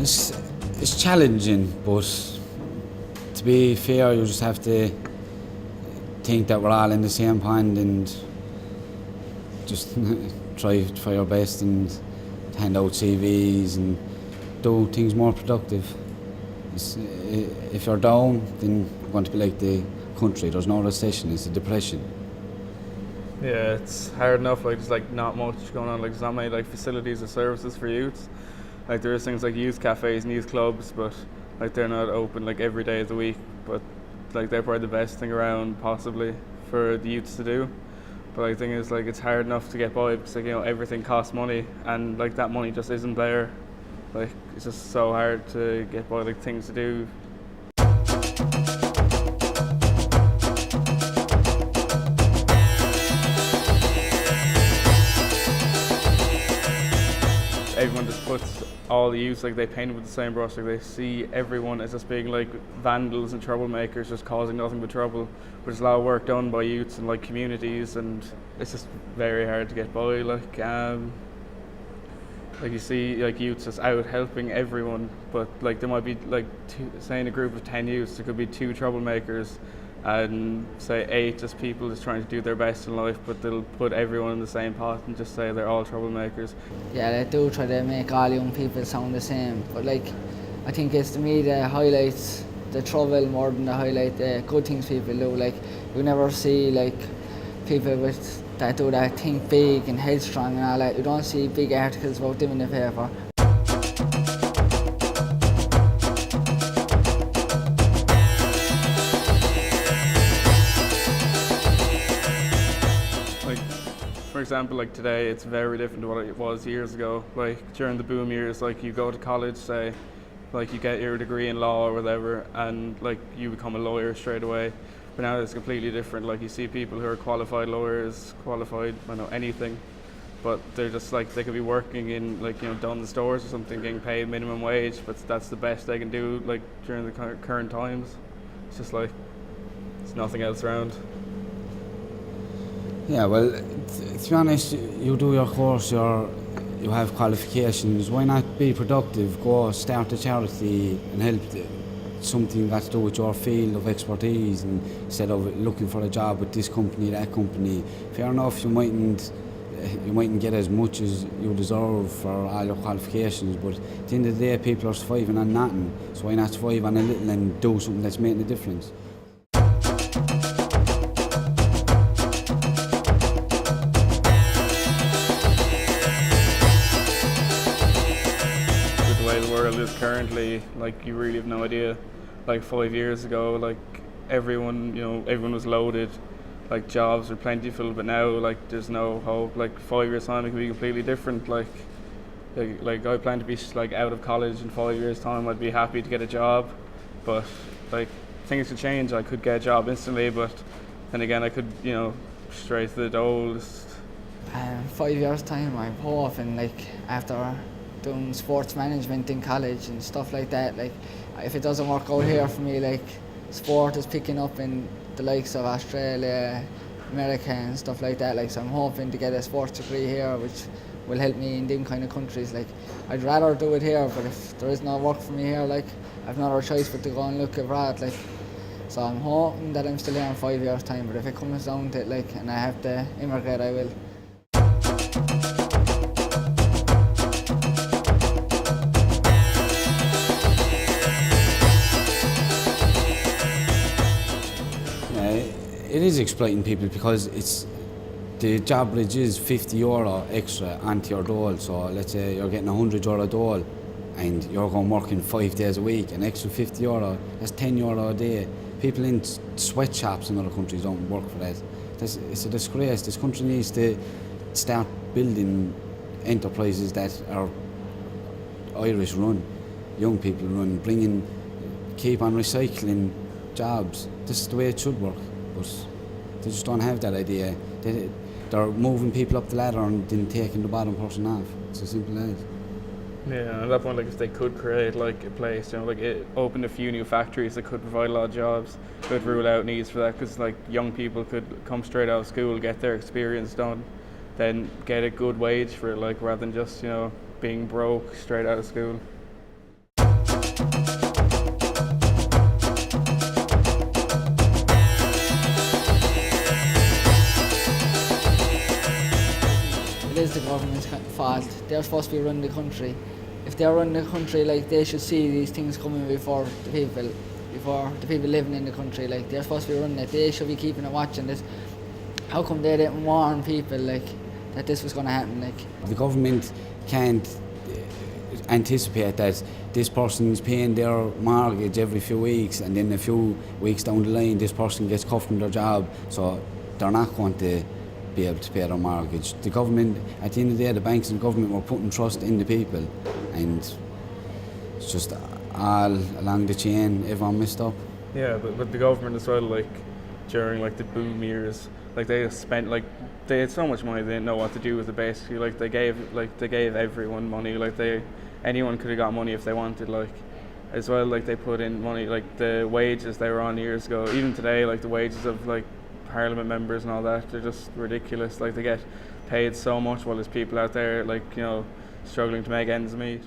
It's, it's challenging, but to be fair, you just have to think that we're all in the same pond and just try for your best and hand out CVs and do things more productive. If you're down, then you're going to be like the country. There's no recession, it's a depression. Yeah, it's hard enough. Like there's like not much going on. Like there's not many like facilities or services for youths. Like there is things like youth cafes and youth clubs, but like they're not open like every day of the week. But like they're probably the best thing around possibly for the youths to do. But like the thing is like it's hard enough to get by because like everything costs money and like that money just isn't there. Like it's just so hard to get by like things to do. Everyone just puts all the youths, like they paint with the same brush, like they see everyone as just being like vandals and troublemakers just causing nothing but trouble. But there's a lot of work done by youths and like communities and it's just very hard to get by. Like you see like youths just out helping everyone, but like there might be like say in a group of 10 youths there could be 2 troublemakers and say 8 just people just trying to do their best in life, but they'll put everyone in the same pot and just say they're all troublemakers. Yeah, they do try to make all young people sound the same, but like I think it's the media highlights the trouble more than they highlight the good things people do. Like you never see like people with that do that think big and headstrong and all that. You don't see big articles about them in the paper. Like, for example, like today, it's very different to what it was years ago. Like during the boom years, like you go to college, say, like you get your degree in law or whatever, and like you become a lawyer straight away. But now it's completely different. Like you see people who are qualified lawyers, qualified, I don't know, anything, but they're just like they could be working in like Dunn's stores or something, getting paid minimum wage, but that's the best they can do like during the current times. It's just like there's nothing else around. Yeah, well, to be honest, you do your course, you have qualifications. Why not be productive? Go start a charity and help something got to do with your field of expertise, and instead of looking for a job with this company, that company. Fair enough, you mightn't get as much as you deserve for all your qualifications, but at the end of the day, people are surviving on nothing. So why not survive on a little and do something that's making a difference? With the way the world is currently, like you really have no idea. Like 5 years ago, like everyone was loaded, like jobs were plentiful, but now like there's no hope. Like 5 years time it could be completely different. Like I plan to be like out of college in 5 years time. I'd be happy to get a job, but like things could change. I could get a job instantly, but then again I could straight to the dole. 5 years time I'm hoping like after doing sports management in college and stuff like that, like if it doesn't work out here for me, like sport is picking up in the likes of Australia, America and stuff like that, like so I'm hoping to get a sports degree here which will help me in them kind of countries. Like I'd rather do it here, but if there is no work for me here, like I've no other choice but to go and look abroad. Like so I'm hoping that I'm still here in 5 years time, but if it comes down to it like and I have to immigrate, I will. It is exploiting people because the job bridge is €50 extra onto your dole. So let's say you're getting €100 dole and you're going working 5 days a week, an extra €50, that's €10 a day. People in sweatshops in other countries don't work for that. It's a disgrace. This country needs to start building enterprises that are Irish run, young people run, keep on recycling jobs. This is the way it should work. But they just don't have that idea. They're moving people up the ladder and then taking the bottom person off. It's as simple as that. Yeah, at that point, like if they could create like a place, like it opened a few new factories that could provide a lot of jobs, could rule out needs for that, because like young people could come straight out of school, get their experience done, then get a good wage for it, like rather than just being broke straight out of school. is the government's fault. They're supposed to be running the country. If they're running the country, like, they should see these things coming before the people living in the country. Like, they're supposed to be running it. They should be keeping a watch on this. How come they didn't warn people, like, that this was going to happen? Like, the government can't anticipate that this person's paying their mortgage every few weeks, and then a few weeks down the line this person gets cut from their job, so they're not going to be able to pay their mortgage. The government, at the end of the day, the banks and the government were putting trust in the people, and it's just all along the chain everyone messed up. Yeah, but the government as well, like during like the boom years, like they spent like they had so much money they didn't know what to do with it. Basically, like they gave everyone money. Like anyone could have got money if they wanted. Like as well, like they put in money. Like the wages they were on years ago, even today, like the wages of like parliament members and all that, they're just ridiculous. Like they get paid so much while there's people out there like struggling to make ends meet.